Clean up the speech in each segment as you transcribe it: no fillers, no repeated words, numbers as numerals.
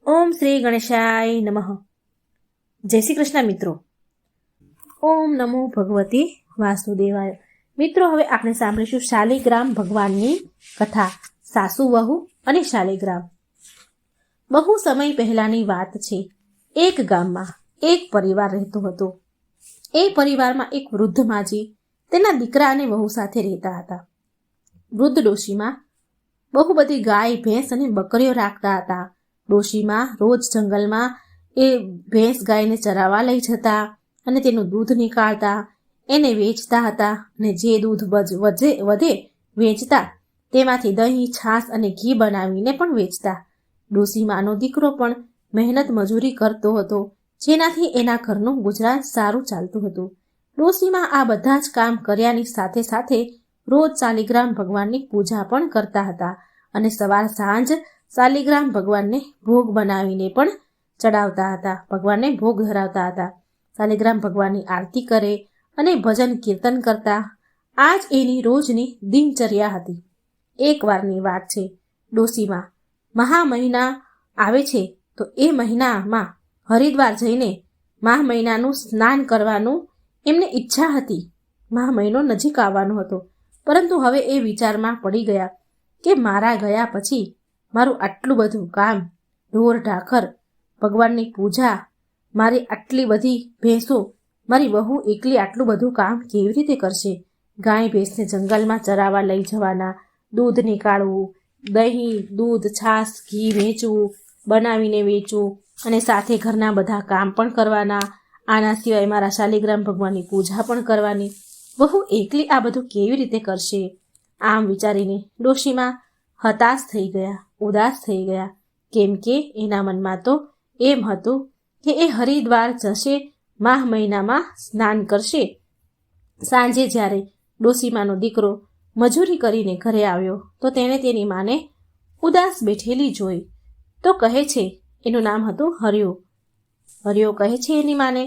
ઓમ શ્રી ગણેશાય નમઃ. જય શ્રી કૃષ્ણ મિત્રો. ઓમ નમો ભગવતી વાસુદેવાય. મિત્રો, હવે આપણે સાંભળીશું શાલિગ્રામ ભગવાનની કથા, સાસુ વહુ અને શાલિગ્રામ. બહુ સમય પહેલાની વાત છે. એક ગામમાં એક પરિવાર રહેતો હતો. એ પરિવારમાં એક વૃદ્ધ માજી તેના દીકરા અને વહુ સાથે રહેતા હતા. વૃદ્ધ ડોશીમાં બહુ બધી ગાય, ભેંસ અને બકરીઓ રાખતા હતા. ડોશીમાં રોજ જંગલમાં એ ભેંસ ગાયને ચરાવવા લઈ જતા અને તેનું દૂધ નીકાળતા, એને વેચતા હતા અને જે દૂધ વધે વેચતા તેમાંથી દહીં, છાશ અને ઘી બનાવીને પણ વેચતા. ડોશીમાનો દીકરો પણ મહેનત મજૂરી કરતો હતો, જેનાથી એના ઘરનું ગુજરાન સારું ચાલતું હતું. ડોશીમા આ બધા જ કામ કર્યાની સાથે સાથે રોજ શાલિગ્રામ ભગવાનની પૂજા પણ કરતા હતા અને સવાર સાંજ શાલિગ્રામ ભગવાનને ભોગ બનાવીને પણ ચડાવતા હતા, ભગવાનને ભોગ ધરાવતા હતા. શાલિગ્રામ ભગવાનની આરતી કરે અને ભજન કીર્તન કરતા. આ જ એની રોજની દિનચર્યા હતી. એક વારની વાત છે. ડોશીમાં મહા મહિના આવે છે તો એ મહિનામાં હરિદ્વાર જઈને મહા મહિનાનું સ્નાન કરવાનું એમને ઈચ્છા હતી. મહા મહિનો નજીક આવવાનો હતો, પરંતુ હવે એ વિચારમાં પડી ગયા કે મારા ગયા પછી મારું આટલું બધું કામ, ઢોર ઢાખર, ભગવાનની પૂજા, મારી આટલી બધી ભેંસો, મારી વહુ એકલી આટલું બધું કામ કેવી રીતે કરશે? ગાય ભેંસને જંગલમાં ચરાવવા લઈ જવાના, દૂધ નીકાળવું, દહીં, દૂધ, છાશ, ઘી વેચવું, બનાવીને વેચવું અને સાથે ઘરના બધા કામ પણ કરવાના. આના સિવાય મારા શાલિગ્રામ ભગવાનની પૂજા પણ કરવાની. વહુ એકલી આ બધું કેવી રીતે કરશે? આમ વિચારીને ડોશીમાં હતાશ થઈ ગયા, ઉદાસ થઈ ગયા. કેમ કે એના મનમાં તો એમ હતું કે એ હરિદ્વાર જશે, માહ મહિનામાં સ્નાન કરશે. સાંજે જ્યારે ડોશીમાનો દીકરો મજૂરી કરીને ઘરે આવ્યો તો તેણે તેની માને ઉદાસ બેઠેલી જોઈ તો કહે છે, એનું નામ હતું હરિયો. હરિયો કહે છે એની માને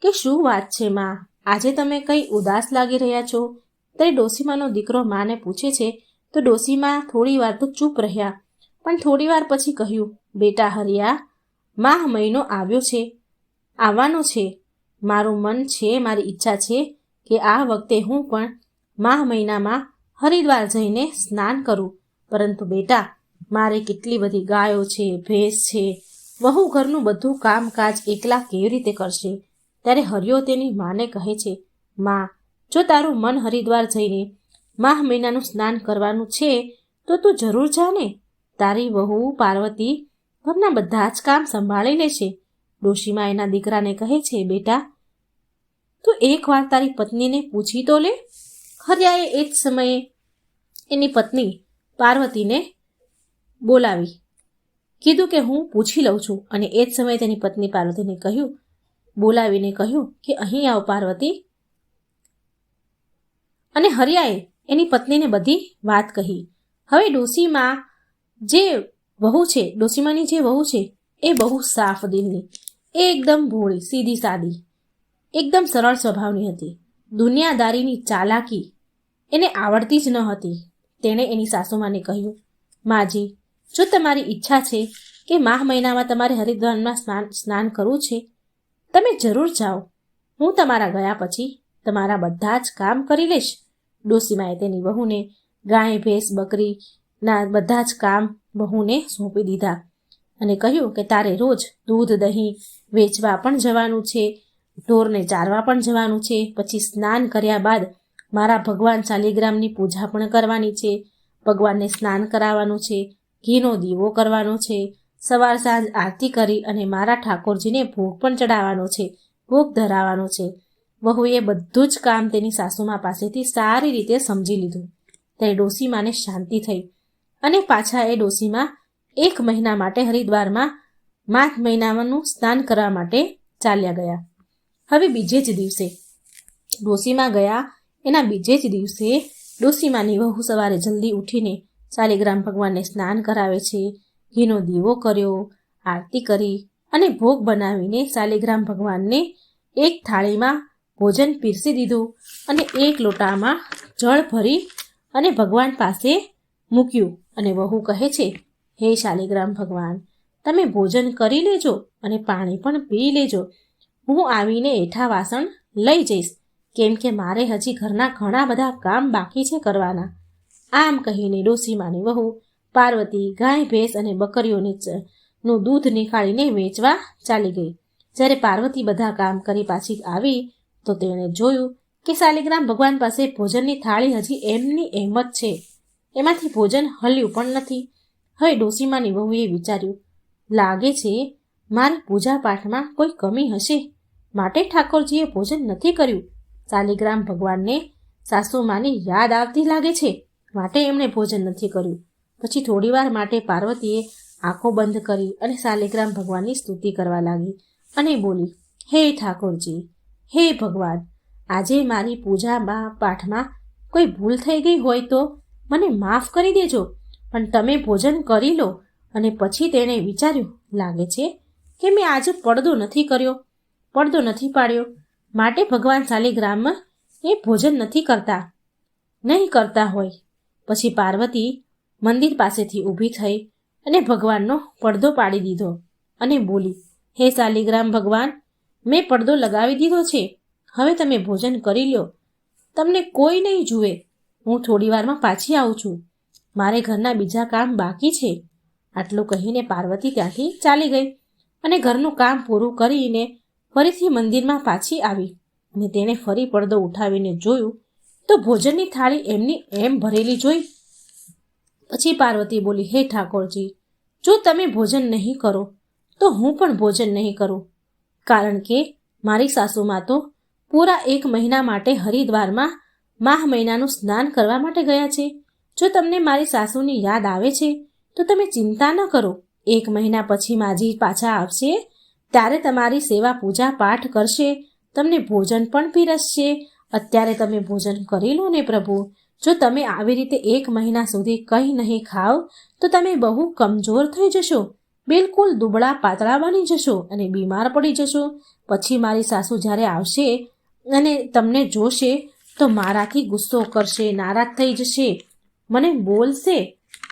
કે શું વાત છે માં, આજે તમે કંઈ ઉદાસ લાગી રહ્યા છો? ત્યારે ડોશીમાનો દીકરો માને પૂછે છે તો ડોશીમા થોડી વાર તો ચૂપ રહ્યા, પણ થોડી વાર પછી કહ્યું, બેટા હરિયા, માહ મહિનો આવ્યો છે, આવવાનો છે. મારું મન છે, મારી ઈચ્છા છે કે આ વખતે હું પણ માહ મહિનામાં હરિદ્વાર જઈને સ્નાન કરું, પરંતુ બેટા મારે કેટલી બધી ગાયો છે, ભેંસ છે, વહુ ઘરનું બધું કામકાજ એકલા કેવી રીતે કરશે? ત્યારે હરિયો તેની માને કહે છે, માં, જો તારું મન હરિદ્વાર જઈને માહ મહિનાનું સ્નાન કરવાનું છે તો તું જરૂર જા ને. તારી વહુ પાર્વતી ઘરના બધા જ કામ સંભાળી લેશે. ડોશીમા એના દીકરાને કહે છે, બેટા તું એકવાર તારી પત્નીને પૂછી તો લે. હરિયાએ એ જ સમયે એની પત્ની પાર્વતીને બોલાવી, કીધું કે હું પૂછી લઉં છું. અને એ જ સમયે તેની પત્ની પાર્વતીને બોલાવીને કહ્યું કે અહીં આવ પાર્વતી. અને હરિયાએ એની પત્નીને બધી વાત કહી. હવે ડોશીમાની જે વહુ છે એ બહુ સાફ દિલની, એ એકદમ ભોળી, સીધી સાદી, એકદમ સરળ સ્વભાવની હતી. દુનિયાદારીની ચાલાકી એને આવડતી જ ન હતી. તેણે એની સાસુમાને કહ્યું, માજી, જો તમારી ઈચ્છા છે કે માહ મહિનામાં તમારે હરિદ્વારમાં સ્નાન કરવું છે, તમે જરૂર જાઓ. હું તમારા ગયા પછી તમારા બધા જ કામ કરી લઈશ. ડોશીમાએ તેની વહુને ગાય, ભેંસ, બકરીના બધા જ કામ વહુને સોંપી દીધા અને કહ્યું કે તારે રોજ દૂધ, દહીં વેચવા પણ જવાનું છે, ઢોરને ચારવા પણ જવાનું છે. પછી સ્નાન કર્યા બાદ મારા ભગવાન શાલિગ્રામની પૂજા પણ કરવાની છે, ભગવાનને સ્નાન કરાવવાનું છે, ઘીનો દીવો કરવાનો છે, સવાર સાંજ આરતી કરી અને મારા ઠાકોરજીને ભોગ પણ ચડાવવાનો છે, ભોગ ધરાવવાનો છે. વહુએ બધું જ કામ તેની સાસુમા પાસેથી સારી રીતે સમજી લીધું. ત્યારે ડોશીમાને શાંતિ થઈ અને પાછા એ ડોશીમા 1 મહિના માટે હરિદ્વારમાં માઘ મહિનાનું સ્નાન કરવા માટે ચાલ્યા ગયા. હવે બીજે જ દિવસે ડોશીમા ગયા, એના બીજે જ દિવસે ડોશીમાની વહુ સવારે જલ્દી ઉઠીને શાલિગ્રામ ભગવાનને સ્નાન કરાવે છે, ઘીનો દીવો કર્યો, આરતી કરી અને ભોગ બનાવીને શાલિગ્રામ ભગવાનને એક થાળીમાં ભોજન પીરસી દીધું અને એક લોટામાં જળ ભરી અને ભગવાન પાસે મૂક્યું. અને વહુ કહે છે, હે શાલિગ્રામ ભગવાન, તમે ભોજન કરી લેજો અને પાણી પણ પી લેજો. હું આવીને એઠા વાસણ લઈ જઈશ, કેમ કે મારે હજી ઘરના ઘણા બધા કામ બાકી છે કરવાના. આમ કહીને ડોસીમાની વહુ પાર્વતી ગાય ભેંસ અને બકરીઓનું દૂધ નીકાળીને વેચવા ચાલી ગઈ. જ્યારે પાર્વતી બધા કામ કરી પાછી આવી તો તેણે જોયું કે શાલિગ્રામ ભગવાન પાસે ભોજનની થાળી હજી એમની એમ જ છે, એમાંથી ભોજન હલ્યું પણ નથી. હવે ડોસીમાની વહુએ વિચાર્યું, લાગે છે મારી પૂજા પાઠમાં કોઈ કમી હશે, માટે ઠાકોરજીએ ભોજન નથી કર્યું. શાલિગ્રામ ભગવાનને સાસુમાની યાદ આવતી લાગે છે, માટે એમણે ભોજન નથી કર્યું. પછી થોડીવાર માટે પાર્વતીએ આંખો બંધ કરી અને શાલિગ્રામ ભગવાનની સ્તુતિ કરવા લાગી અને બોલી, હે ઠાકોરજી, હે ભગવાન, આજે મારી પૂજામાં પાઠમાં કોઈ ભૂલ થઈ ગઈ હોય તો મને માફ કરી દેજો, પણ તમે ભોજન કરી લો. અને પછી તેણે વિચાર્યું, લાગે છે કે મેં આજે પડદો નથી કર્યો, પડદો નથી પાડ્યો, માટે ભગવાન શાલિગ્રામ એ ભોજન નથી કરતા હોય. પછી પાર્વતી મંદિર પાસેથી ઊભી થઈ અને ભગવાનનો પડદો પાડી દીધો અને બોલી, હે શાલિગ્રામ ભગવાન, મેં પડદો લગાવી દીધો છે, હવે તમે ભોજન કરી લો, તમને કોઈ નહીં જુએ. હું થોડી વારમાં પાછી આવું છું, મારે ઘરના બીજા કામ બાકી છે. આટલું કહીને પાર્વતી ત્યાંથી ચાલી ગઈ અને ઘરનું કામ પૂરું કરીને ફરીથી મંદિરમાં પાછી આવી અને તેણે ફરી પડદો ઉઠાવીને જોયું તો ભોજનની થાળી એમની એમ ભરેલી જોઈ. પછી પાર્વતી બોલી, હે ઠાકોરજી, જો તમે ભોજન નહીં કરો તો હું પણ ભોજન નહીં કરું, કારણ કે મારી સાસુમાં તો પૂરા 1 મહિના માટે હરિદ્વારમાં માહ મહિનાનું સ્નાન કરવા માટે ગયા છે. જો તમને મારી સાસુની યાદ આવે છે તો તમે ચિંતા ન કરો, 1 મહિના પછી માજી પાછા આવશે ત્યારે તમારી સેવા પૂજા પાઠ કરશે, તમને ભોજન પણ પીરસશે. અત્યારે તમે ભોજન કરી લો ને પ્રભુ. જો તમે આવી રીતે 1 મહિના સુધી કંઈ નહીં ખાઓ તો તમે બહુ કમજોર થઈ જશો, બિલકુલ દુબળા પાતળા બની જશો અને બીમાર પડી જશો. પછી મારી સાસુ જ્યારે આવશે અને તમને જોશે તો મારાથી ગુસ્સો કરશે, નારાજ થઈ જશે, મને બોલશે.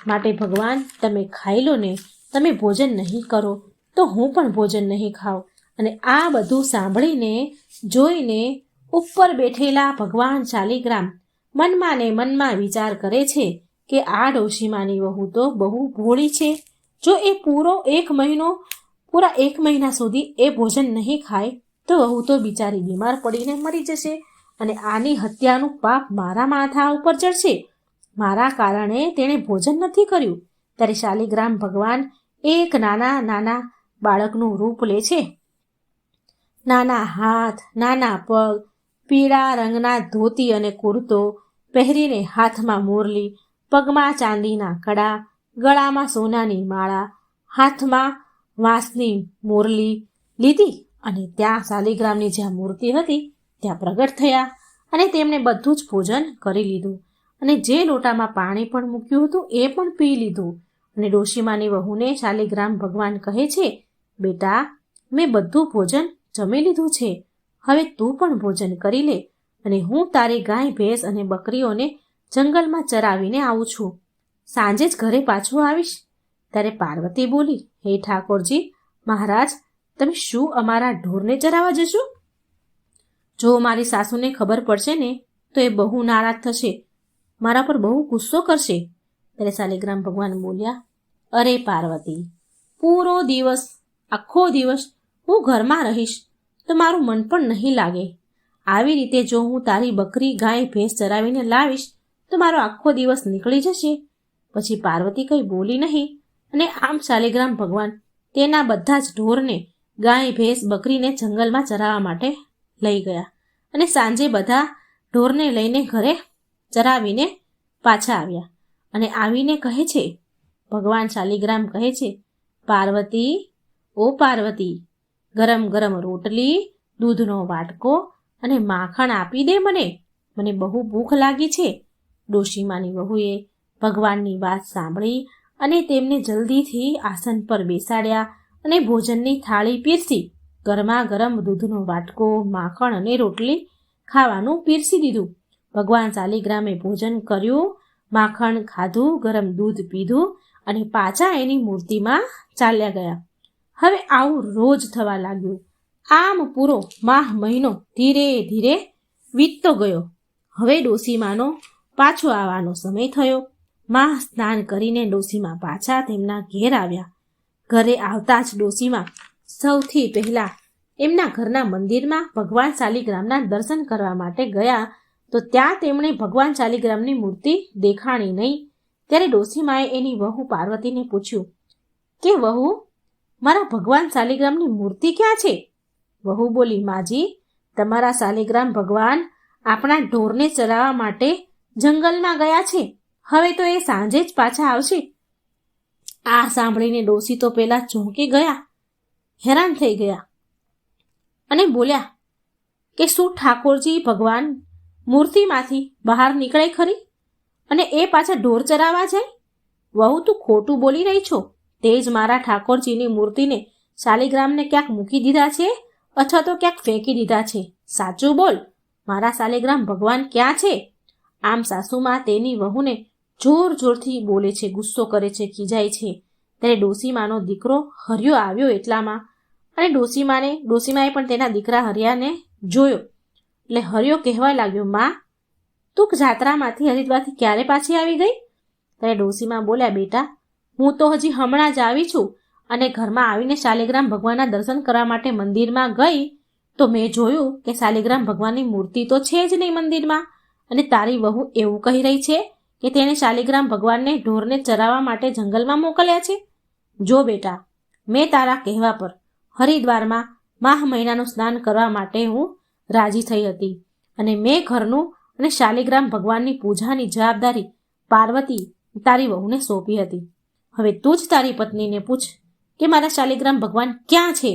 માટે ભગવાન, તમે ખાઈ લો ને, તમે ભોજન નહીં કરો તો હું પણ ભોજન નહીં ખાઉં. અને આ બધું સાંભળીને જોઈને ઉપર બેઠેલા ભગવાન શાલિગ્રામ મનમાં ને મનમાં વિચાર કરે છે કે આ ડોશીમાની વહુ તો બહુ ભોળી છે. જો એ પૂરા 1 મહિના સુધી એ ભોજન નહીં ખાય તો વહુ તો બિચારી બીમાર પડીને મરી જશે અને આની હત્યાનું પાપ મારા માથા ઉપર ચડશે. મારા કારણે તેણે ભોજન નથી કર્યું. ત્યારે શાલિગ્રામ ભગવાન એક નાના બાળકનું રૂપ લે છે. નાના હાથ, નાના પગ, પીળા રંગના ધોતી અને કુર્તો પહેરીને, હાથમાં મુરલી, પગમાં ચાંદીના કડા, ગળામાં સોનાની માળા, હાથમાં વાંસની મુરલી લીધી અને ત્યાં શાલિગ્રામની જ્યાં મૂર્તિ હતી ત્યાં પ્રગટ થયા અને તેમણે બધું જ ભોજન કરી લીધું અને જે લોટામાં પાણી પણ મૂક્યું હતું એ પણ પી લીધું. અને ડોશીમાની વહુને શાલિગ્રામ ભગવાન કહે છે, બેટા, મેં બધું ભોજન જમી લીધું છે, હવે તું પણ ભોજન કરી લે અને હું તારી ગાય ભેંસ અને બકરીઓને જંગલમાં ચરાવીને આવું છું, સાંજે જ ઘરે પાછું આવીશ. ત્યારે પાર્વતી બોલી, હે ઠાકોરજી મહારાજ, તમે શું અમારા ઢોરને ચરાવવા જશો? જો મારી સાસુને ખબર પડશે ને તો એ બહુ નારાજ થશે, મારા પર બહુ ગુસ્સો કરશે. ત્યારે શાલિગ્રામ ભગવાન બોલ્યા, અરે પાર્વતી, આખો દિવસ હું ઘરમાં રહીશ તો મારું મન પણ નહીં લાગે. આવી રીતે જો હું તારી બકરી ગાય ભેંસ ચરાવીને લાવીશ તો મારો આખો દિવસ નીકળી જશે. પછી પાર્વતી કંઈ બોલી નહીં અને આમ શાલિગ્રામ ભગવાન તેના બધા જ ઢોરને, ગાય ભેંસ બકરીને જંગલમાં ચરાવવા માટે લઈ ગયા અને સાંજે બધા ઢોરને લઈને ઘરે ચરાવીને પાછા આવ્યા. અને આવીને કહે છે, ભગવાન શાલિગ્રામ કહે છે, પાર્વતી, ઓ પાર્વતી, ગરમ ગરમ રોટલી, દૂધનો વાટકો અને માખણ આપી દે, મને બહુ ભૂખ લાગી છે. ડોશીમાની વહુએ ભગવાનની વાત સાંભળી અને તેમને જલ્દીથી આસન પર બેસાડ્યા અને ભોજનની થાળી પીરસી. ગરમા ગરમ દૂધનો વાટકો, માખણ અને રોટલી ખાવાનું પીરસી દીધું. ભગવાન શાલિગ્રામે ભોજન કર્યું, માખણ ખાધું, ગરમ દૂધ પીધું અને પાછા એની મૂર્તિમાં ચાલ્યા ગયા. હવે આવું રોજ થવા લાગ્યું. આમ પૂરો માહ મહિનો ધીરે ધીરે વીતતો ગયો. હવે ડોસીમાનો પાછો આવવાનો સમય થયો. મા સ્નાન કરીને ડોસીમા પાછા તેમના ઘેર આવ્યા. ઘરે આવતા જ ડોસીમા સૌથી પહેલા એમના ઘરના મંદિરમાં ભગવાન શાલિગ્રામના દર્શન કરવા માટે ગયા, તો ત્યાં તેમણે ભગવાન શાલિગ્રામની મૂર્તિ દેખાણી નહીં. ત્યારે ડોસીમાએ એની વહુ પાર્વતીને પૂછ્યું કે વહુ, મારા ભગવાન શાલિગ્રામની મૂર્તિ ક્યાં છે? વહુ બોલી, માજી, તમારા શાલિગ્રામ ભગવાન આપણા ઢોરને ચરાવવા માટે જંગલમાં ગયા છે. હવે તો એ સાંજે જ પાછા આવશે. આ સાંભળીને ડોસી તો પેલા ચોંકી ગયા, હેરાન થઈ ગયા અને બોલ્યા કે શું ઠાકોરજી ભગવાન મૂર્તિમાંથી બહાર નીકળે ખરી અને એ પાછા ઢોર ચરાવવા જાય? વહુ, તું ખોટું બોલી રહી છો. તે જ મારા ઠાકોરજીની મૂર્તિને શાલિગ્રામને ક્યાંક મૂકી દીધા છે અથવા તો ક્યાંક ફેંકી દીધા છે. સાચું બોલ, મારા શાલિગ્રામ ભગવાન ક્યાં છે? આમ સાસુમાં તેની વહુને જોર જોરથી બોલે છે, ગુસ્સો કરે છે, ખીજાય છે. ત્યારે ડોસીમાનો દીકરો હરિયો આવ્યો એટલામાં, અને ડોસીમાએ પણ તેના દીકરા હરિયાને જોયો. એટલે હરિયો કહેવા લાગ્યો, માં, તું જાત્રામાંથી હરિદ્વારથી ક્યારે પાછી આવી ગઈ? ત્યારે ડોસીમા બોલ્યા, બેટા, હું તો હજી હમણાં જ આવી છું, અને ઘરમાં આવીને શાલિગ્રામ ભગવાનના દર્શન કરવા માટે મંદિરમાં ગઈ તો મેં જોયું કે શાલિગ્રામ ભગવાનની મૂર્તિ તો છે જ નહીં મંદિરમાં, અને તારી વહુ એવું કહી રહી છે કે તેણે શાલિગ્રામ ભગવાનને ઢોરને ચરાવવા માટે જંગલમાં મોકલ્યા છે. જો બેટા, મેં તારા કહેવા પર હરિદ્વારમાં માહ મહિનાનું સ્નાન કરવા માટે હું રાજી થઈ હતી, અને મેં ઘરનું અને શાલિગ્રામ ભગવાનની પૂજાની જવાબદારી પાર્વતી તારી વહુને સોંપી હતી. હવે તું જ તારી પત્નીને પૂછ કે મારા શાલિગ્રામ ભગવાન ક્યાં છે?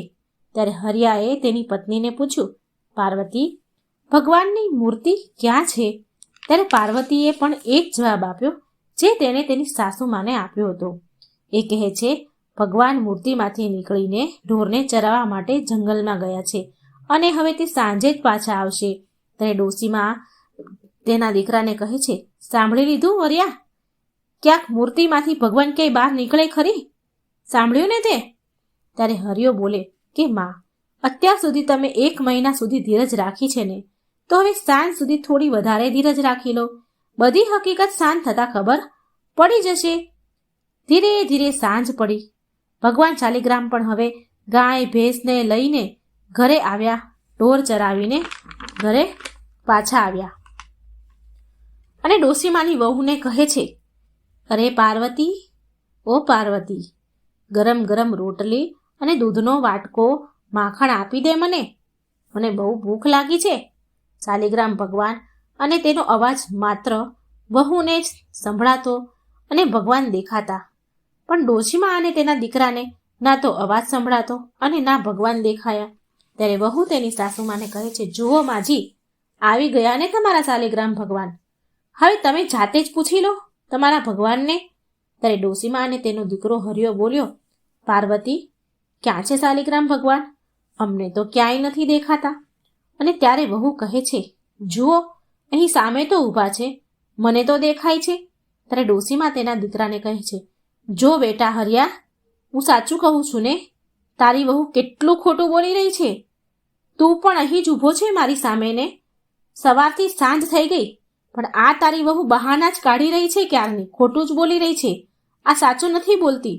ત્યારે હરિયાએ તેની પત્નીને પૂછ્યું, પાર્વતી, ભગવાનની મૂર્તિ ક્યાં છે? ત્યારે પાર્વતીએ પણ એ જ જવાબ આપ્યો જે તેણે તેની સાસુમાને આપ્યો હતો. એ કહે છે, ભગવાન મૂર્તિમાંથી નીકળીને ઢોરને ચરાવવા માટે જંગલમાં ગયા છે અને હવે તે સાંજે જ પાછા આવશે. ત્યારે ડોસીમાં તેના દીકરાને કહે છે, સાંભળી લીધું હરિયા? ક્યાંક મૂર્તિમાંથી ભગવાન ક્યાંય બહાર નીકળે ખરી? સાંભળ્યું ને તે? ત્યારે હરિયો બોલે કે માં, અત્યાર સુધી તમે 1 મહિના સુધી ધીરજ રાખી છે ને, તો હવે સાંજ સુધી થોડી વધારે ધીરજ રાખી લો. બધી હકીકત સાંજ થતાં ખબર પડી જશે. ધીરે ધીરે સાંજ પડી. ભગવાન શાલિગ્રામ પણ હવે ગાય ભેંસને લઈને ઘરે આવ્યા. ઢોર ચરાવીને ઘરે પાછા આવ્યા અને ડોસીમાની વહુને કહે છે, અરે પાર્વતી, ઓ પાર્વતી, ગરમ ગરમ રોટલી અને દૂધનો વાટકો માખણ આપી દે મને બહુ ભૂખ લાગી છે. શાલિગ્રામ ભગવાન અને તેનો અવાજ માત્ર વહુને જ સંભળાતો અને ભગવાન દેખાતા, પણ ડોશીમા અને તેના દીકરાને ના તો અવાજ સંભળાતો અને ના ભગવાન દેખાયા. ત્યારે વહુ તેની સાસુમાને કહે છે, જુઓ માજી, આવી ગયા ને તમારા શાલિગ્રામ ભગવાન. હવે તમે જાતે જ પૂછી લો તમારા ભગવાનને. ત્યારે ડોશીમા અને તેનો દીકરો હરિયો બોલ્યો, પાર્વતી, ક્યાં છે શાલિગ્રામ ભગવાન? અમને તો ક્યાંય નથી દેખાતા. અને ત્યારે વહુ કહે છે, જુઓ, અહીં સામે તો ઊભા છે, મને તો દેખાય છે. ત્યારે ડોશીમા તેના દીકરાને કહે છે, જો બેટા હરિયા, હું સાચું કહું છું ને? તારી વહુ કેટલું ખોટું બોલી રહી છે. તું પણ અહીં જ ઊભો છે મારી સામે ને. સવારથી સાંજ થઈ ગઈ, પણ આ તારી વહુ બહાના જ કાઢી રહી છે ક્યારની, ખોટું જ બોલી રહી છે. આ સાચું નથી બોલતી.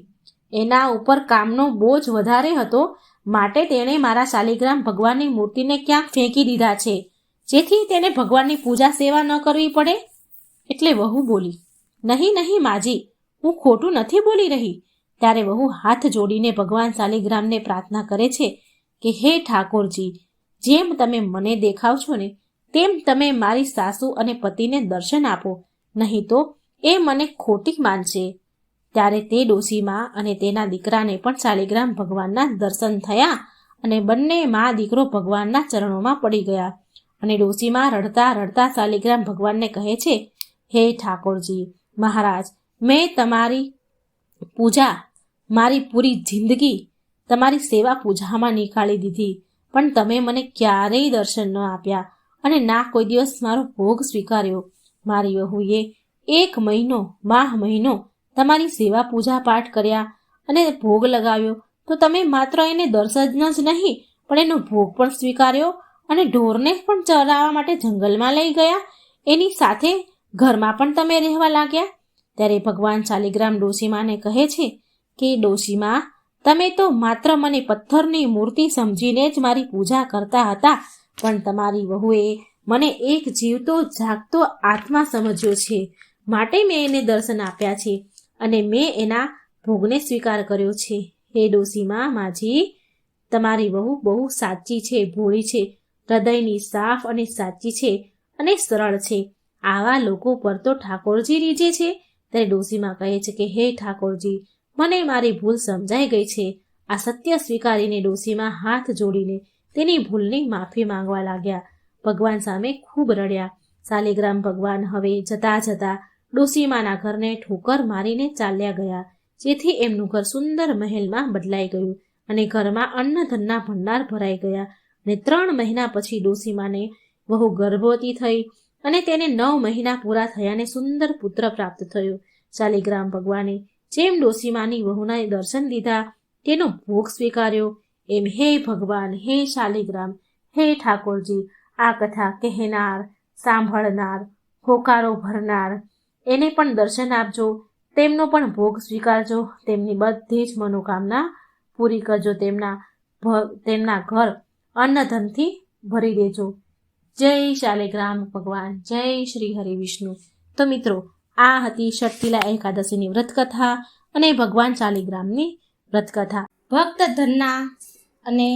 એના ઉપર કામનો બોજ વધારે હતો, માટે તેણે મારા શાલિગ્રામ ભગવાનની મૂર્તિને ક્યાંક ફેંકી દીધા છે, જેથી તેને ભગવાનની પૂજા સેવા ન કરવી પડે. એટલે વહુ બોલી, નહીં નહીં માજી, હું ખોટું નથી બોલી રહી. ત્યારે વહુ હાથ જોડીને ભગવાન શાલિગ્રામને પ્રાર્થના કરે છે કે હે ઠાકોરજી, જેમ તમે મને દેખાવ છો ને તેમ તમે મારી સાસુ અને પતિને દર્શન આપો, નહીં તો એ મને ખોટી માનશે. ત્યારે તે ડોશીમાં અને તેના દીકરાને પણ શાલિગ્રામ ભગવાનના દર્શન થયા અને બંને મા દીકરો ભગવાનના ચરણોમાં પડી ગયા. અને ડોશીમાં રડતા રડતા શાલિગ્રામ ભગવાનને કહે છે, હે ઠાકોરજી મહારાજ, મેં તમારી પૂજા, મારી પૂરી જિંદગી તમારી સેવા પૂજામાં નીકાળી દીધી, પણ તમે મને ક્યારેય દર્શન ન આપ્યા અને ના કોઈ દિવસ મારો ભોગ સ્વીકાર્યો. મારી વહુએ 1 મહિનો માહ મહિનો તમારી સેવા પૂજા પાઠ કર્યા અને ભોગ લગાવ્યો તો તમે માત્ર એને દર્શન જ નહીં પણ એનો ભોગ પણ સ્વીકાર્યો અને ઢોરને પણ ચરાવવા માટે જંગલમાં લઈ ગયા, એની સાથે ઘરમાં પણ તમે રહેવા લાગ્યા. ત્યારે ભગવાન શાલિગ્રામ ડોશીમાને કહે છે કે ડોશીમા, તમે તો માત્ર મને પથ્થરની મૂર્તિ સમજીને જ મારી પૂજા કરતા હતા, પણ તમારી વહુએ મને એક જીવતો જાગતો આત્મા સમજ્યો છે, માટે મેં એને દર્શન આપ્યા છે અને મેં એના ભોગને સ્વીકાર કર્યો છે. હે ડોશીમા માજી, તમારી વહુ બહુ સાચી છે, ભોળી છે, હૃદયની સાફ અને સાચી છે અને સરળ છે. આવા લોકો પર તો ઠાકોરજી રીઝે છે. ત્યારે ડોશીમા કહે છે કે હે ઠાકોરજી, મને મારી ભૂલ સમજાઈ ગઈ છે. આ સત્ય સ્વીકારીને ડોશીમા હાથ જોડીને તેની ભૂલની માફી માંગવા લાગ્યા. ભગવાન સામે ખૂબ રડ્યા. શાલિગ્રામ ભગવાન હવે જતા જતા ડોશીમાના ઘરને ઠોકર મારીને ચાલ્યા ગયા, જેથી એમનું ઘર સુંદર મહેલમાં બદલાઈ ગયું અને ઘરમાં અન્નધનના ભંડાર ભરાઈ ગયા. અને 3 મહિના પછી ડોશીમાને વહુ ગર્ભવતી થઈ અને તેને 9 મહિના પૂરા થયાને સુંદર પુત્ર પ્રાપ્ત થયો. શાલિગ્રામ ભગવાને જેમ ડોશીમાની વહુના દર્શન લીધા, તેનો ભોગ સ્વીકાર્યો, એમ હે ભગવાન, હે શાલિગ્રામ, હે ઠાકોરજી, આ કથા કહેનાર, સાંભળનાર, હોકારો ભરનાર એને પણ દર્શન આપજો, તેમનો પણ ભોગ સ્વીકારજો, તેમની બધી જ મનોકામના પૂરી કરજો, તેમના ઘર અન્નધનથી ભરી દેજો. જય શાલિગ્રામ ભગવાન, જય શ્રી હરિ વિષ્ણુ. તો મિત્રો, આ હતી ષટતિલા એકાદશીની વ્રતકથા અને ભગવાન શાલિગ્રામની વ્રતકથા. ભક્ત ધન્ના અને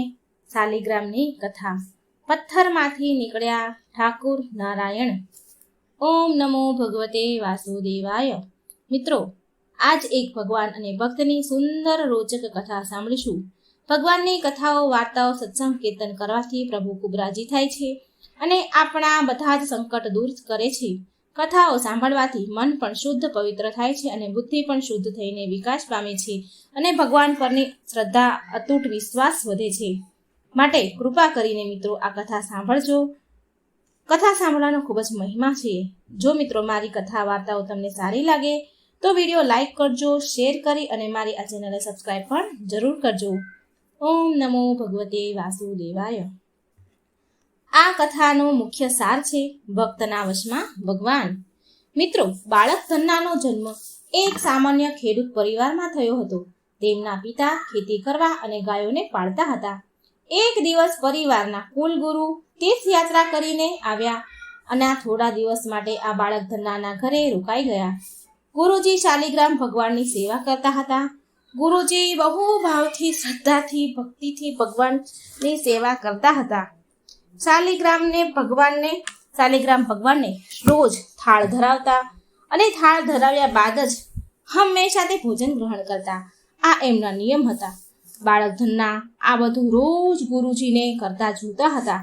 શાલિગ્રામની કથા. પથ્થરમાંથી નીકળ્યા ઠાકુર નારાયણ. ઓમ નમો ભગવતે વાસુદેવાય. મિત્રો, આજ એક ભગવાન અને ભક્તની સુંદર રોચક કથા સાંભળીશું. ભગવાનની કથાઓ, વાર્તાઓ, સત્સંગ, કીર્તન કરવાથી પ્રભુ ખૂબ રાજી થાય છે અને આપણા બધા જ સંકટ દૂર કરે છે. કથાઓ સાંભળવાથી મન પણ શુદ્ધ પવિત્ર થાય છે અને બુદ્ધિ પણ શુદ્ધ થઈને વિકાસ પામે છે અને ભગવાન પરની શ્રદ્ધા, અતૂટ વિશ્વાસ વધે છે. માટે કૃપા કરીને મિત્રો આ કથા સાંભળજો. કથા સાંભળવાનો ખૂબ જ મહિમા છે. જો મિત્રો મારી કથા વાર્તાઓ તમને સારી લાગે તો વિડીયો લાઈક કરજો, શેર કરી અને મારી આ ચેનલને સબસ્ક્રાઈબ પણ જરૂર કરજો. ઓમ નમો ભગવતે વાસુદેવાય. આ કથાનો મુખ્ય સાર છે ભક્તના વશમાં ભગવાન. મિત્રો, બાળક ધન્નાનો જન્મ એક સામાન્ય ખેડૂત પરિવારમાં થયો હતો. તેમના પિતા ખેતી કરવા અને ગાયોને પાળતા હતા. એક દિવસ પરિવારના કુલગુરુ તીર્થયાત્રા કરીને આવ્યા અને આ થોડા દિવસ માટે આ બાળક ધન્નાના ઘરે રોકાઈ ગયા. ગુરુજી શાલિગ્રામ ભગવાનની સેવા કરતા હતા. ગુરુજી બહુ ભાવથી, શ્રદ્ધાથી, ભક્તિથી ભગવાનની સેવા કરતા હતા. શાલિગ્રામ ભગવાનને રોજ થાળ ધરાવતા અને થાળ ધરાવ્યા બાદ જ હંમેશા તે ભોજન ગ્રહણ કરતા. આ એમના નિયમ હતા. બાળક ધન્ના આ બધું રોજ ગુરુજીને કરતા જોતા હતા.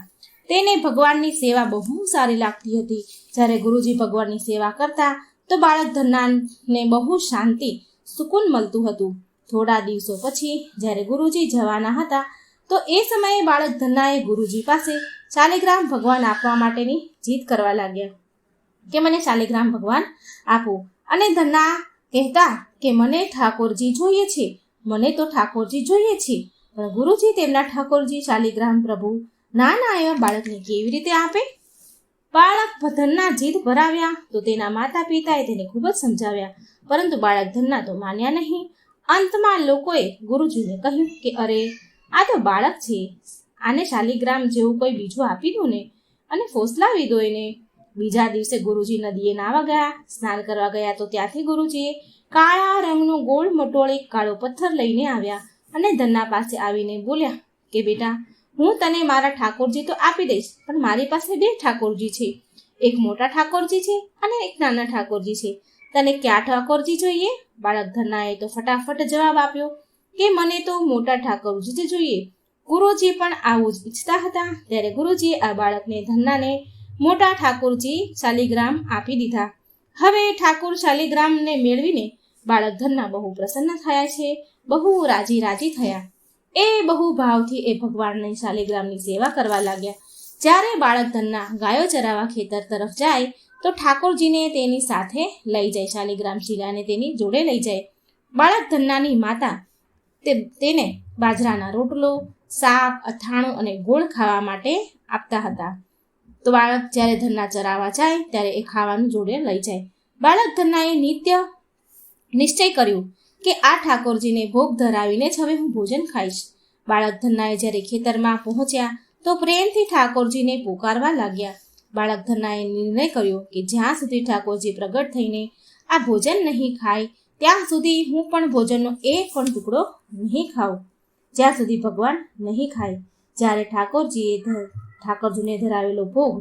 તેને ભગવાનની સેવા બહુ સારી લાગતી હતી. જ્યારે ગુરુજી ભગવાનની સેવા કરતા તો બાળક ધન્નાને બહુ શાંતિ, સુકૂન મળતું હતું. થોડા દિવસો પછી જ્યારે ગુરુજી જવાના હતા તો એ સમયે બાળક ધન્નાએ ગુરુજી પાસે શાલિગ્રામ ભગવાન આપવા માટેની જીદ કરવા લાગ્યા કે મને શાલિગ્રામ ભગવાન આપો. અને ધન્ના કહેતા કે મને ઠાકોરજી જોઈએ છે, મને તો ઠાકોરજી જોઈએ છે. પણ ગુરુજી તેમના ઠાકોરજી શાલિગ્રામ પ્રભુ નાના એવા બાળકને કેવી રીતે આપે? બાળક ધન્ના જીદ ભરાવ્યા તો તેના માતા પિતાએ તેને ખૂબ જ સમજાવ્યા, પરંતુ બાળક ધન્ના તો માન્યા નહીં. અંતમાં લોકોએ ગુરુજીને કહ્યું કે અરે, આ તો બાળક છે, આને શાલિગ્રામ જેવું કોઈ બીજું આપી દો ને અને ફોસલાવી દો એને. બીજા દિવસે ગુરુજી નદીએ નાવા ગયા. સ્નાન કરવા ગયા તો ત્યાંથી ગુરુજીએ કાળા રંગનો ગોળ મટોળ એક કાળો પથ્થર લઈને આવ્યા અને ધન્ના પાસે આવીને બોલ્યા કે બેટા, હું તને મારા ઠાકોરજી તો આપી દઈશ, પણ મારી પાસે 2 ઠાકોરજી છે. એક મોટા ઠાકોરજી છે અને એક નાના ઠાકોરજી છે. તને ક્યાં ઠાકોરજી જોઈએ? બાળક ધન્નાએ તો ફટાફટ જવાબ આપ્યો કે મને તો મોટા ઠાકોરજી જ જોઈએ. ગુરુજી પણ આવું જ ઈચ્છતા હતા. ત્યારે ગુરુજીએ આ બાળકને ધન્નાને મોટા ઠાકોરજી શાલિગ્રામ આપી દીધા. હવે ઠાકોર શાલિગ્રામને મેળવીને બાળક ધન્ના બહુ પ્રસન્ન થયા છે, બહુ રાજી થયા. એ બહુ ભાવથી એ ભગવાનની શાલિગ્રામની સેવા કરવા લાગ્યા. જ્યારે બાળક ધન્ના ગાયો ચરાવવા ખેતર તરફ જાય તો ઠાકોરજીને તેની સાથે લઈ જાય, શાલિગ્રામ શિલાને તેની જોડે લઈ જાય. બાળક ધન્નાની માતા તેને બાજરાના રોટલો, શાક, અથાણું અને ગોળ ખાવા માટે આપતા હતા. તો બાળક જ્યારે ધન્ના ચરાવવા જાય ત્યારે એ ખાવાનું જોડે લઈ જાય. બાળક ધન્નાએ નિશ્ચય કર્યું કે આ ઠાકોરજીને ભોગ ધરાવીને જ હવે હું ભોજન ખાઈશ. બાળક ધન્નાએ જ્યારે ખેતરમાં પહોંચ્યા તો પ્રેમથી ઠાકોરજીને પોકારવા લાગ્યા. બાળક ધન્નાએ નિર્ણય કર્યો કે જ્યાં સુધી ઠાકોરજી પ્રગટ થઈને આ ભોજન નહીં ખાય ત્યાં સુધી હું પણ ભોજનનો એક પણ ટુકડો નહીં ખાઉં, જ્યાં સુધી ભગવાન નહીં ખાય. જ્યારે ઠાકોરજીને ધરાવેલો ભોગ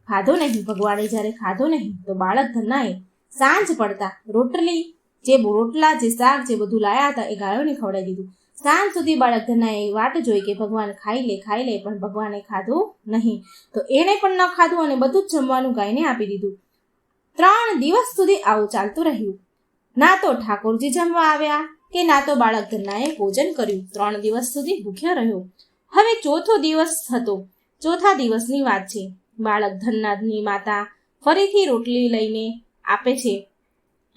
ખાધો નહીં, ભગવાને જ્યારે ખાધો નહીં, તો બાળક ધન્નાએ સાંજ પડતા રોટલા જે શાક જે બધું લાયા હતા એ ગાયોને ખવડાવી દીધું. સાંજ સુધી બાળક ધન્નાએ વાટ જોઈ કે ભગવાન ખાઈ લે, પણ ભગવાને ખાધું નહીં. તો એણે પણ ન ખાધું અને બધું જ જમવાનું ગાયને આપી દીધું. 3 દિવસ સુધી આવું ચાલતું રહ્યું. ના તો ઠાકોરજી જમવા આવ્યા કે ના તો બાળક ધન્નાએ ભોજન કર્યું. 3 દિવસ સુધી ભૂખ્યો રહ્યો. હવે ચોથો દિવસ હતો. ચોથા દિવસની વાત છે. બાળક ધન્નાની માતા ફરીથી રોટલી લઈને આપે છે.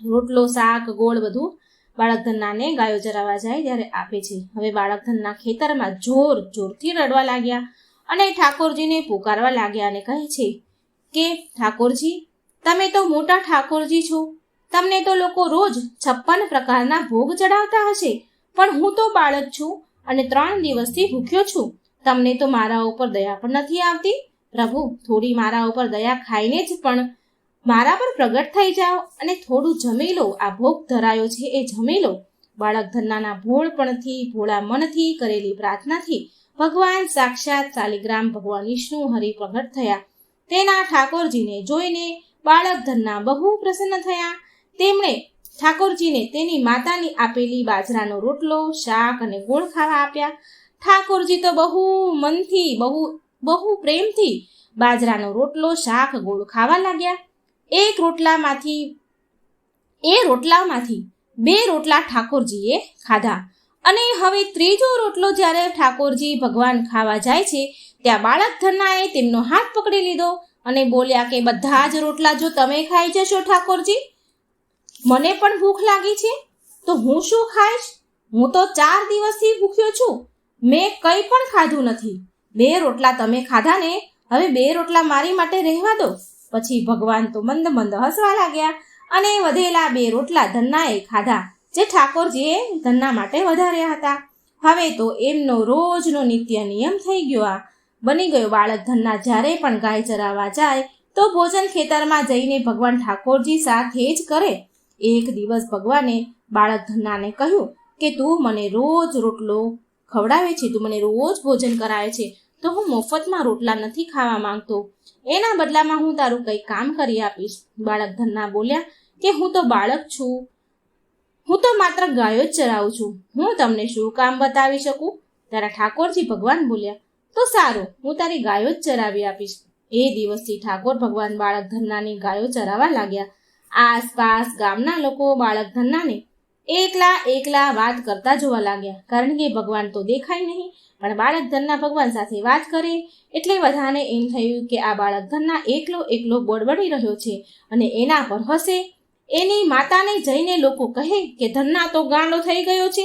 રોટલો, શાક, ગોળ બધું બાળક ધન્નાને ગાયો ચરાવવા જાય ત્યારે આપે છે. હવે બાળક ધન્ના ખેતરમાં જોરથી રડવા લાગ્યા અને ઠાકોરજીને પુકારવા લાગ્યા અને કહે છે કે ઠાકોરજી, તમે તો મોટા ઠાકોરજી છો, તમને તો લોકો રોજ 56 પ્રકારના ભોગ ચડાવતા હશે, પણ હું તો બાળક છું અને 3 દિવસથી ભૂખ્યો છું. તમને તો મારા ઉપર દયા પણ નથી આવતી. પ્રભુ, થોડી મારા ઉપર દયા ખાઈને જ પણ મારા પર પ્રગટ થઈ જાઓ અને થોડું જમી લો. આ ભોગ ધરાયો છે એ જમી લો. બાળક ધન્નાના ભોળા મનથી કરેલી પ્રાર્થનાથી ભગવાન સાક્ષાત શાલિગ્રામ ભગવાન વિષ્ણુ હરિ પ્રગટ થયા. તેના ઠાકોરજીને જોઈને બાળક ધન્ના બહુ પ્રસન્ન થયા. તેમણે ઠાકોરજીને તેની માતાની આપેલી બાજરાનો રોટલો, શાક અને ગોળ ખાવા આપ્યા. ઠાકોરજી તો બહુ પ્રેમથી બાજરાનો રોટલો, શાક, ગોળ ખાવા લાગ્યા. એ રોટલામાંથી 2 રોટલા ઠાકોરજીએ ખાધા અને હવે ત્રીજો રોટલો જ્યારે ઠાકોરજી ભગવાન ખાવા જાય છે ત્યાં બાળક ધન્નાએ તેમનો હાથ પકડી લીધો અને બોલ્યા કે બધા જ રોટલા જો તમે ખાઈ જશો ઠાકોરજી, મને પણ ભૂખ લાગી છે, તો હું શું ખાઈશ? હું તો 4 દિવસથી ભૂખ્યો છું, મેં કંઈ પણ ખાધું નથી. 2 રોટલા તમે ખાધા ને, હવે 2 રોટલા મારી માટે રહેવા દો. પછી ભગવાન તો મંદ હસવા લાગ્યા અને વધેલા 2 રોટલા ધન્નાએ ખાધા, જે ઠાકોરજીએ ધન્ના માટે વધાર્યા હતા. હવે તો એમનો રોજનો નિત્ય નિયમ બની ગયો. બાળક ધન્ના જ્યારે પણ ગાય ચરાવવા જાય તો ભોજન ખેતરમાં જઈને ભગવાન ઠાકોરજી સાથે જ કરે. એક દિવસ ભગવાને બાળક ધન્નાને કહ્યું કે તું મને રોજ રોટલો ખવડાવે છે, તું મને રોજ ભોજન કરાવે છે, તો હું મફતમાં રોટલા નથી ખાવા માંગતો, એના બદલામાં હું તારું કંઈ કામ કરી આપીશ. બાળક ધન્ના બોલ્યા કે હું તો બાળક છું, હું તો માત્ર ગાયો જ ચરાવું છું, હું તમને શું કામ બતાવી શકું? તારા ઠાકોરજી ભગવાન બોલ્યા, તો સારું, હું તારી ગાયો જ ચરાવી આપીશ. એ દિવસથી ઠાકોર ભગવાન બાળક ધન્નાની ગાયો ચરાવવા લાગ્યા. આસપાસ ગામના લોકો બાળક ધન્નાને એકલા વાત કરતા જોવા લાગ્યા, કારણ કે ભગવાન તો દેખાય નહીં, પણ બાળક ધન્ના ભગવાન સાથે વાત કરે એટલે બધાને એમ થયું કે આ બાળક ધન્ના એકલો બડબડી રહ્યો છે અને એના પર હસે. એની માતાને જઈને લોકો કહે કે ધન્ના તો ગાંડો થઈ ગયો છે,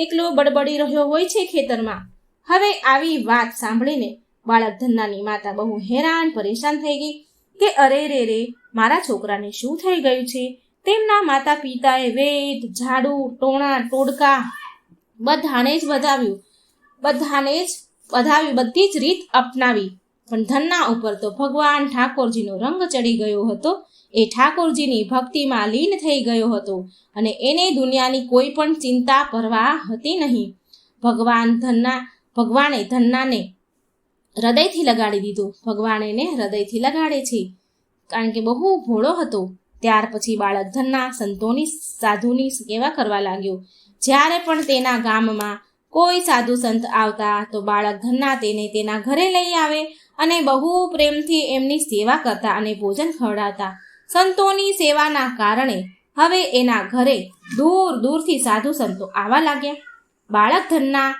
એકલો બડબડી રહ્યો હોય છે ખેતરમાં. હવે આવી વાત સાંભળીને બાળક ધન્નાની માતા બહુ હેરાન પરેશાન થઈ ગઈ કે અરે રે, મારા છોકરાને શું થઈ ગયું છે? તેમના માતા પિતાએ વેદ, ઝાડુ, ટોણા, ટોડકા બધાને જ વધાવ્યું, બધી જ રીત અપનાવી, પણ ધન્ના ઉપર તો ભગવાન ઠાકોરજીનો રંગ ચડી ગયો હતો. એ ઠાકોરજીની ભક્તિમાં લીન થઈ ગયો હતો અને એને દુનિયાની કોઈ પણ ચિંતા પરવા હતી નહીં. ભગવાને ધન્નાને હૃદયથી લગાડી દીધો. ભગવાન એને હૃદયથી લગાડે છે કારણ કે બહુ ભોળો હતો. ત્યાર પછી બાળક ધન્ના સાધુની સેવા કરવા લાગ્યો. જ્યારે પણ તેના ગામમાં કોઈ સાધુ સંત આવતા તો બાળક ધન્ના તેને તેના ઘરે લઈ આવે અને બહુ પ્રેમથી એમની સેવા કરતા અને ભોજન ખવડાવતા. સંતોની સેવાના કારણે હવે એના ઘરે દૂરથી સાધુ સંતો આવવા લાગ્યા. બાળક ધન્ના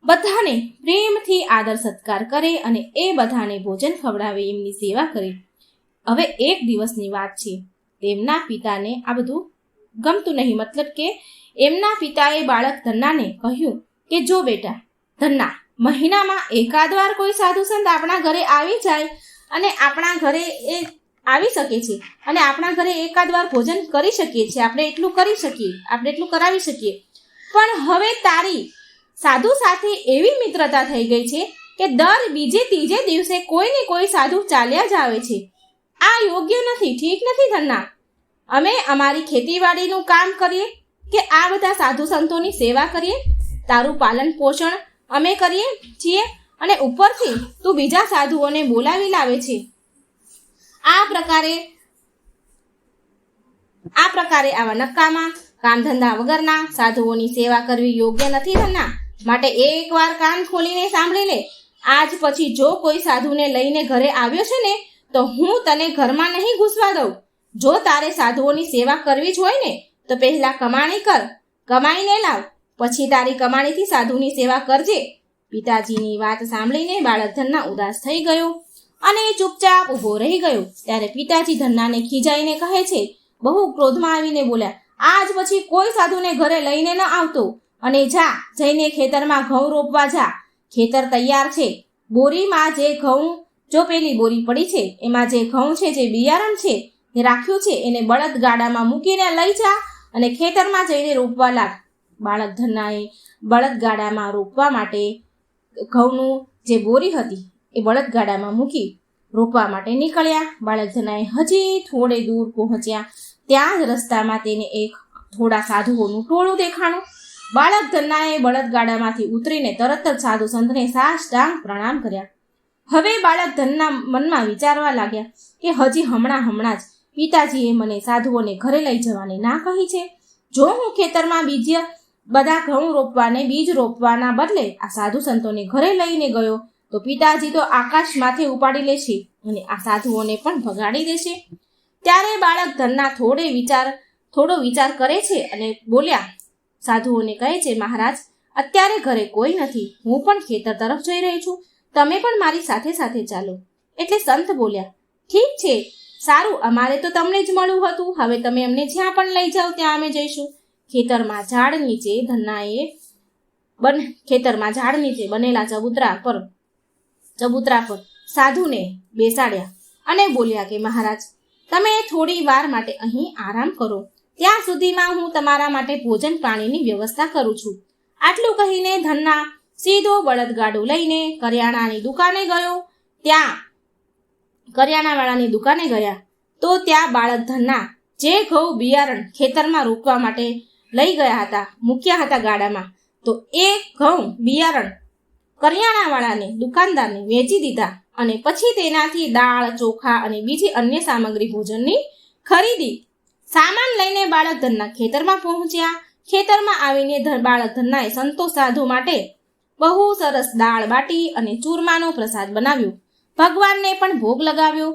બધાને પ્રેમથી આદર સત્કાર કરે અને એ બધાને ભોજન ખવડાવે, એમની સેવા કરે. હવે એક દિવસની વાત છે. તેમના પિતાને આ બધું ગમતું નહીં. મતલબ કે એમના પિતાએ બાળક ધન્નાને કહ્યું કે જો બેટા ધન્ના, મહિનામાં એકાદ વાર કોઈ સાધુ સંત આપણા ઘરે આવી જાય અને આપણા ઘરે એ આવી શકે છે અને આપણા ઘરે એકાદ વાર ભોજન કરી શકીએ છીએ, આપણે એટલું કરી શકીએ, આપણે એટલું કરાવી શકીએ. પણ હવે તારી સાધુ સાથે એવી મિત્રતા થઈ ગઈ છે કે દર બીજે ત્રીજે દિવસે કોઈ ને કોઈ સાધુ ચાલ્યા જ આવે છે. આ યોગ્ય નથી, ઠીક નથી ધન્ના. અમે અમારી ખેતીવાડીનું કામ કરીએ કે આ બધા સાધુ સંતોની સેવા કરીએ, તારું પાલન પોષણ અમે કરીએ છીએ અને ઉપરથી તું બીજા સાધુઓને બોલાવી લાવે છે. આ પ્રકારે આવા નકામા કામ ધંધા વગરના સાધુઓની સેવા કરવી યોગ્ય નથી ધન્ના. માટે એકવાર કાન ખોલીને સાંભળી લે. આજ પછી જો કોઈ સાધુને લઈને ઘરે આવ્યો છે ને તો હું તને ઘરમાં નહીં ઘૂસવા દઉં. જો તારે સાધુઓની સેવા કરવી જ હોય ને તો પહેલા કમાણી કર, કમાઈને લાવ, પછી તારી કમાણીથી સાધુની સેવા કરજે. પિતાજીની વાત સાંભળીને બાળક ધન્ના ઉદાસ થઈ ગયો અને ચૂપચાપ ઊભો રહી ગયો. ત્યારે પિતાજી ધન્નાને ખીજાઈને કહે છે, બહુ ક્રોધમાં આવીને બોલ્યા, આજ પછી કોઈ સાધુને ઘરે લઈને ન આવતો અને જા જઈને ખેતરમાં ઘઉં રોપવા જા. ખેતર તૈયાર છે. બોરીમાં જે ઘઉં, જો પેલી બોરી પડી છે એમાં જે ઘઉં છે, જે બિયારણ છે એ રાખ્યું છે એને બળદ ગાડામાં મૂકીને લઈ જા અને ખેતરમાં જઈને રોપવા લાગ. બાળક ધન્નાએ બળદ ગાડામાં રોપવા માટે ઘઉંનું જે બોરી હતી એ બળદ ગાડામાં મૂકી રોપવા માટે નીકળ્યા. બાળક ધન્નાએ હજી થોડે દૂર પહોંચ્યા ત્યાં જ રસ્તામાં તેને એક થોડા સાધુઓનું ટોળું દેખાણું. બાળક ધન્નાએ બળદગાડામાંથી ઉતરીને તરત જ સાધુ સંતને સાષ્ટાંગ પ્રણામ કર્યા. હવે બાળક ધન્ના મનમાં વિચારવા લાગ્યા કે હજી હમણાં જ પિતાજીએ મને સાધુઓને ઘરે લઈ જવાની ના કહી છે. જો હું ખેતરમાં બીજા બધા ઘઉં રોપવાને બીજ રોપવાના બદલે આ સાધુ સંતોને ઘરે લઈને ગયો તો પિતાજી તો આકાશ માથે ઉપાડી લેશે અને આ સાધુઓને પણ ભગાડી દેશે. ત્યારે બાળક ધન્ના થોડો વિચાર કરે છે અને બોલ્યા, સાધુઓને કહે છે, મહારાજ અત્યારે ઘરે કોઈ નથી, હું પણ ખેતર તરફ જઈ રહી છું, તમે પણ મારી સાથે સાથે ચાલો. એટલે સંત બોલ્યા, ઠીક છે, સારું, અમારે તો તમને જ મળવું હતું, હવે તમે અમને જ્યાં પણ લઈ જાઓ ત્યાં અમે જઈશું. ખેતરમાં ઝાડ નીચે બનેલા ચબૂતરા પર સાધુને બેસાડ્યા અને બોલ્યા કે મહારાજ તમે થોડી વાર માટે અહીં આરામ કરો, ત્યાં સુધીમાં હું તમારા માટે ભોજન પાણીની વ્યવસ્થા કરું છું. આટલું કહીને ધન્ના સીધો બળદગાડું લઈને કરિયાણાની દુકાને ગયો. ત્યાં કરિયાણાવાળાની દુકાને ગયા તો ત્યાં બાળક ધન્ના જે ઘઉં બિયારણ ખેતરમાં રોપવા માટે લઈ ગયા હતા, મૂક્યા હતા ગાડામાં, તો એ ઘઉં બિયારણ કરિયાણાવાળાને દુકાનદારને વેચી દીધા અને પછી તેનાથી દાળ, ચોખા અને બીજી અન્ય સામગ્રી ભોજનની ખરીદી સામાન લઈને બાળક ધન્ના ખેતરમાં પહોંચ્યા. ખેતરમાં આવીને બાળક ધન્નાએ સંતોષ સાધુ માટે બહુ સરસ દાળ બાટી અને ચૂરમાનો પ્રસાદ બનાવ્યો. ભગવાનને પણ ભોગ લગાવ્યો.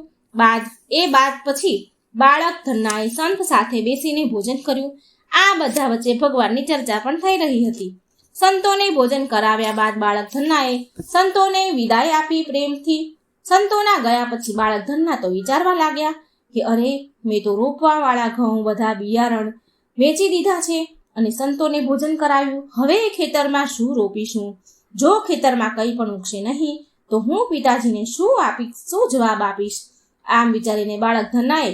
બાદ પછી બાળક ધન્નાએ સંત સાથે બેસીને ભોજન કર્યું. આ બધા વચ્ચે ભગવાનની ચર્ચા પણ થઈ રહી હતી. સંતોને ભોજન કરાવ્યા બાદ બાળક ધન્નાએ સંતોને વિદાય આપી પ્રેમથી. સંતોના ગયા પછી બાળક ધન્ના તો વિચારવા લાગ્યા કે અરે, મેં તો રોપવાવાળા ઘઉં બધા બિયારણ વેચી દીધા છે અને સંતોને ભોજન કરાવ્યું. હવે ખેતરમાં શું રોપીશું? જો ખેતરમાં કંઈ પણ ઉગશે નહીં તો હું પિતાજીને શું જવાબ આપીશ? આમ વિચારીને બાળક ધન્નાએ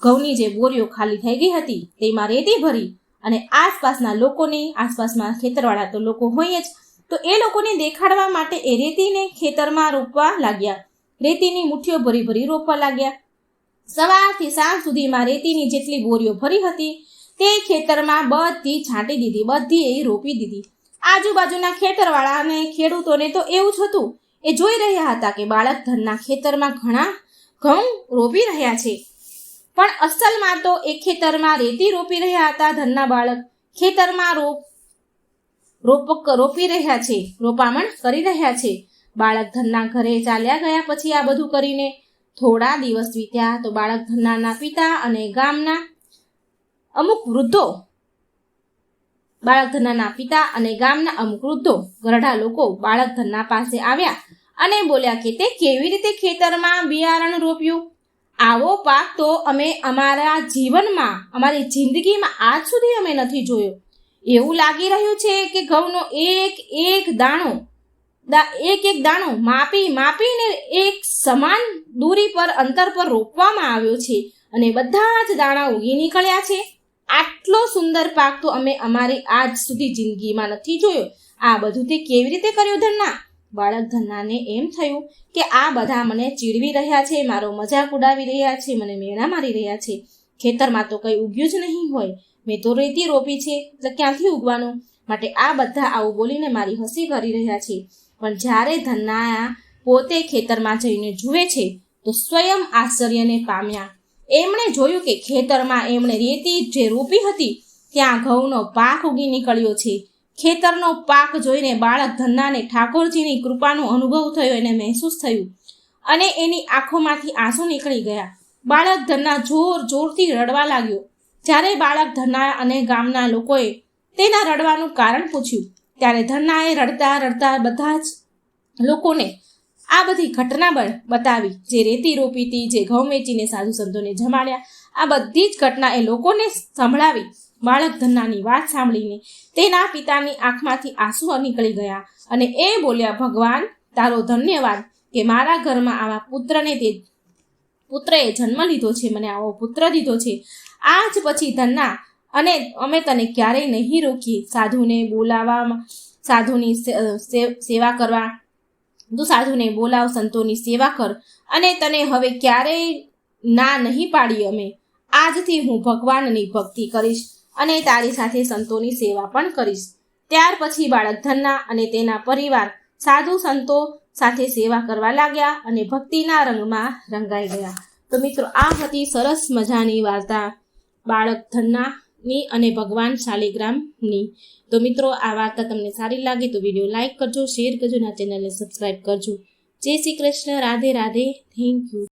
ઘઉંની જે બોરીઓ ખાલી થઈ ગઈ હતી તેમાં રેતી ભરી અને આસપાસમાં ખેતરવાળા તો લોકો હોય જ, તો એ લોકોને દેખાડવા માટે એ રેતીને ખેતરમાં રોપવા લાગ્યા. રેતીની મુઠ્ઠીઓ ભરી રોપવા લાગ્યા. સવારથી સાંજ સુધીમાં રેતીની જેટલી બોરીઓ ભરી હતી તે ખેતરમાં બધી છાંટી દીધી, બધી એ રોપી દીધી. આજુબાજુના ખેતરવાળા અને ખેડૂતોને તો એવું જ હતું. એ જોઈ રહ્યા હતા કે બાળક ધન્ના ખેતરમાં ઘણા ઘઉં રોપી રહ્યા છે, પણ અસલમાં તો એ ખેતરમાં રેતી રોપી રહ્યા હતા. ધન્ના બાળક ખેતરમાં રોપી રહ્યા છે, રોપામણ કરી રહ્યા છે. બાળક ધન્ના ઘરે ચાલ્યા ગયા પછી આ બધું કરીને થોડા દિવસ વીત્યા તો બાળક ધન્નાના પિતા અને ગામના અમુક વૃદ્ધો ગરઢા લોકો બાળક ધન્ના પાસે આવ્યા અને બોલ્યા કે તે કેવી રીતે ખેતરમાં બિયારણ રોપ્યું? આવો પાક તો અમે અમારા જીવનમાં, અમારી જિંદગીમાં આજ સુધી અમે નથી જોયો. એવું લાગી રહ્યું છે કે ઘઉંનો એક એક દાણો માપીને એક સમાન દૂરી પર અંતર પર રોપવામાં આવ્યો છે અને બધા જ દાણા ઉગી નીકળ્યા છે. આટલો સુંદર પાક તો અમે અમારી આજ સુધી જિંદગીમાં નથી જોયો. આ બધું તે કેવી રીતે કર્યું ધન્ના? બાળક ધન્નાને એમ થયું કે આ બધા મને ચીડવી રહ્યા છે, મારો મજાક ઉડાવી રહ્યા છે, મને મેણા મારી રહ્યા છે. ખેતરમાં તો કંઈ ઉગ્યું જ નહીં હોય. મેં તો રેતી રોપી છે, એટલે ક્યાંથી ઉગવાનું? માટે આ બધા આવું બોલીને મારી હસી કરી રહ્યા છે. પણ જ્યારે ધન્ના પોતે ખેતરમાં જઈને જુએ છે તો સ્વયં આશ્ચર્યને પામ્યા. એમણે જોયું કે ખેતરમાં એમણે રેતી જે રોપી હતી ત્યાં ઘઉંનો પાક ઉગી નીકળ્યો છે. ખેતરનો પાક જોઈને બાળક ધન્નાને ઠાકોરજીની કૃપાનો અનુભવ થયો, એને મહેસૂસ થયું અને એની આંખોમાંથી આંસુ નીકળી ગયા. બાળક ધન્ના જોરથી રડવા લાગ્યો. જ્યારે બાળક ધન્ના અને ગામના લોકોએ તેના રડવાનું કારણ પૂછ્યું ત્યારે ધન્નાએ રડતા રડતા બધા જ લોકોને આ બધી ઘટના બતાવી. જે રેતી રોપી હતી, જે ઘઉં વેચીને સાધુ સંતોને જમાડ્યા, આ બધી જ ઘટના એ લોકોને સંભળાવી. બાળક ધન્નાની વાત સાંભળીને તેના પિતાની આંખમાંથી આંસુ નીકળી ગયા અને એ બોલ્યા, ભગવાન તારો ધન્યવાદ કે મારા ઘરમાં આવા પુત્રએ જન્મ લીધો છે, મને આવો પુત્ર દીધો છે. આજ પછી ધન્ના અને અમે તને ક્યારેય નહીં રોકીએ. સાધુને બોલાવવામાં, સાધુની સેવા કરવા, તું સાધુને બોલાવ, સંતોની સેવા કર અને તને હવે ક્યારેય ના નહીં પાડી. અમે આજથી હું ભગવાનની ભક્તિ કરીશ અને તારી સાથે સંતોની સેવા પણ કરીશ. ત્યાર પછી બાળક ધન્ના અને તેના પરિવાર સાધુ સંતો સાથે સેવા કરવા લાગ્યા અને ભક્તિના રંગમાં રંગાઈ ગયા. તો મિત્રો, આ હતી સરસ મજાની વાર્તા બાળક ધન્નાની અને ભગવાન શાલિગ્રામની. તો મિત્રો, આ વાર્તા તમને સારી લાગે તો વિડીયો લાઈક કરજો, શેર કરજો અને આ ચેનલને સબસ્ક્રાઈબ કરજો. જય શ્રી કૃષ્ણ. રાધે રાધે. Thank you.